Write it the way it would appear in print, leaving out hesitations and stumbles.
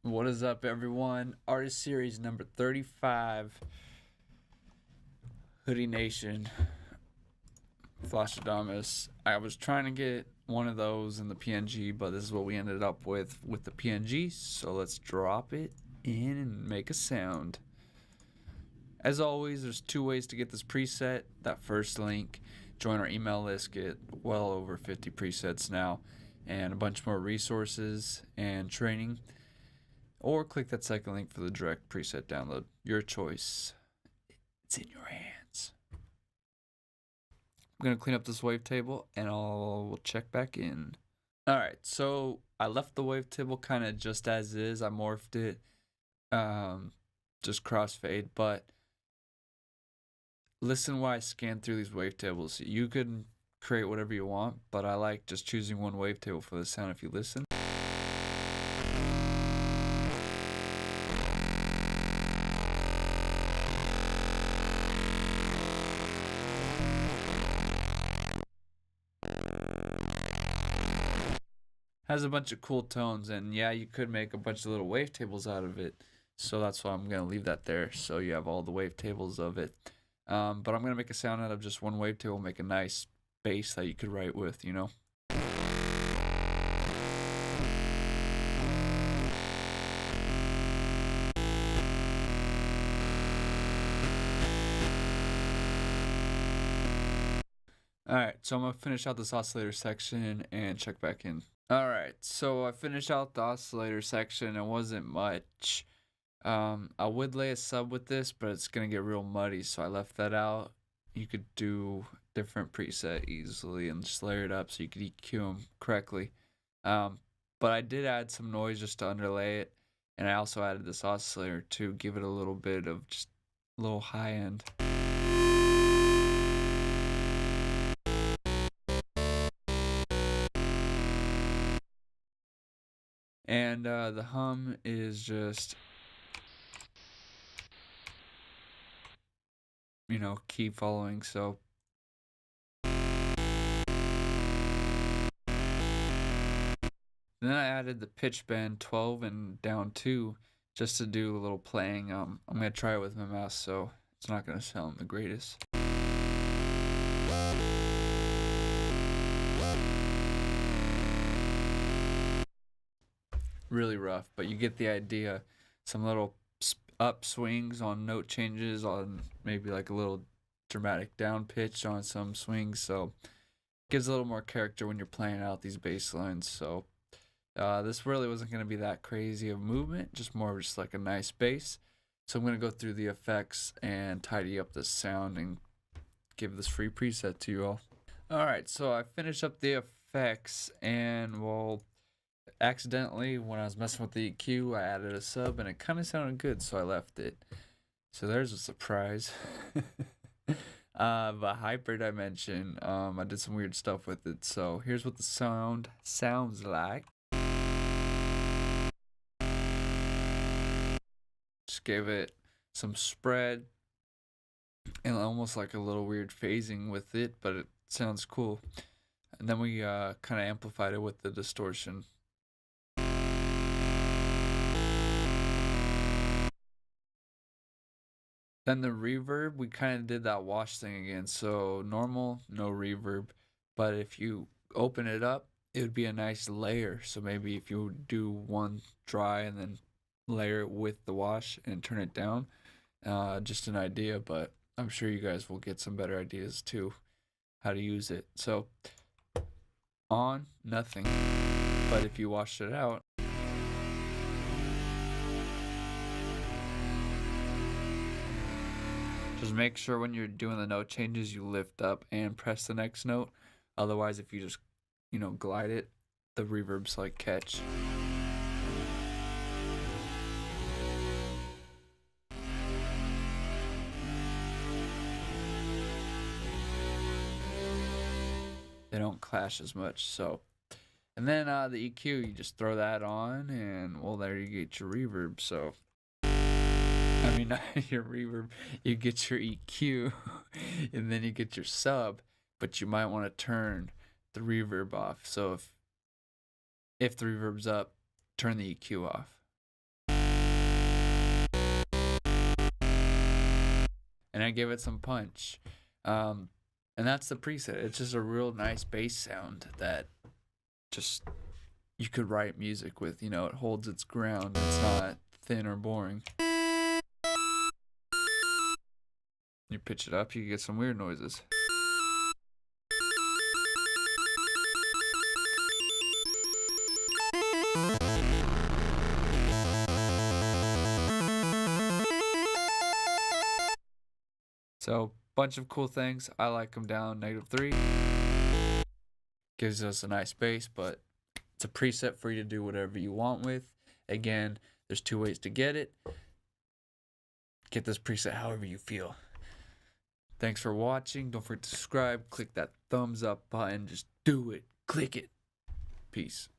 What is up, everyone? Artist series number 35, Hoodie Nation, FLOSSTRADAMUS. I was trying to get one of those in the PNG, but this is what we ended up with the PNG. So let's drop it in and make a sound. As always, there's two ways to get this preset. That first link, join our email list, get well over 50 presets now, and a bunch more resources and training. Or click that second link for the direct preset download. Your choice. It's in your hands. I'm going to clean up this wavetable and we'll check back in. Alright, so I left the wavetable kind of just as is. I morphed it, just crossfade, but listen while I scan through these wavetables. You could create whatever you want, but I like just choosing one wavetable for the sound if you listen. Has a bunch of cool tones, and yeah, you could make a bunch of little wavetables out of it, so that's why I'm gonna leave that there so you have all the wavetables of it. But I'm gonna make a sound out of just one wavetable, make a nice bass that you could write with, you know. Alright, so I'm gonna finish out this oscillator section and check back in. Alright, so I finished out the oscillator section. It wasn't much. I would lay a sub with this, but it's gonna get real muddy, so I left that out. You could do different preset easily and just layer it up so you could EQ them correctly. But I did add some noise just to underlay it, and I also added this oscillator to give it a little bit of just a little high end. And the hum is just, you know, keep following. So then I added the pitch bend 12 and down 2 just to do a little playing. I'm gonna try it with my mouse, so it's not gonna sound the greatest. Really rough, but you get the idea. Some little up swings on note changes, on maybe like a little dramatic down pitch on some swings, so gives a little more character when you're playing out these bass lines. So this really wasn't going to be that crazy of movement, just more of just like a nice bass. So I'm going to go through the effects and tidy up the sound and give this free preset to you all. Alright, so I finished up the effects, and well, accidentally, when I was messing with the EQ, I added a sub and it kind of sounded good, so I left it. So there's a surprise. But hyperdimension, I did some weird stuff with it, so here's what the sound sounds like. Just gave it some spread and almost like a little weird phasing with it, but it sounds cool. And then we kind of amplified it with the distortion. Then the reverb, we kind of did that wash thing again. So normal, no reverb. But if you open it up, it would be a nice layer. So maybe if you do one dry and then layer it with the wash and turn it down, just an idea. But I'm sure you guys will get some better ideas too, how to use it. So on, nothing. But if you washed it out, just make sure when you're doing the note changes, you lift up and press the next note. Otherwise, if you just, you know, glide it, the reverbs like catch. They don't clash as much, so. And then the EQ, you just throw that on, and well, there you get your reverb. So I mean, not your reverb, you get your EQ, and then you get your sub, but you might want to turn the reverb off. So if the reverb's up, turn the EQ off. and I give it some punch. And that's the preset. It's just a real nice bass sound that just you could write music with. It holds its ground. It's not thin or boring. You pitch it up, you get some weird noises. So, bunch of cool things. I like them down -3. Gives us a nice bass, but it's a preset for you to do whatever you want with. Again, there's 2 ways to get it. Get this preset however you feel. Thanks for watching. Don't forget to subscribe. Click that thumbs up button. Just do it. Click it. Peace.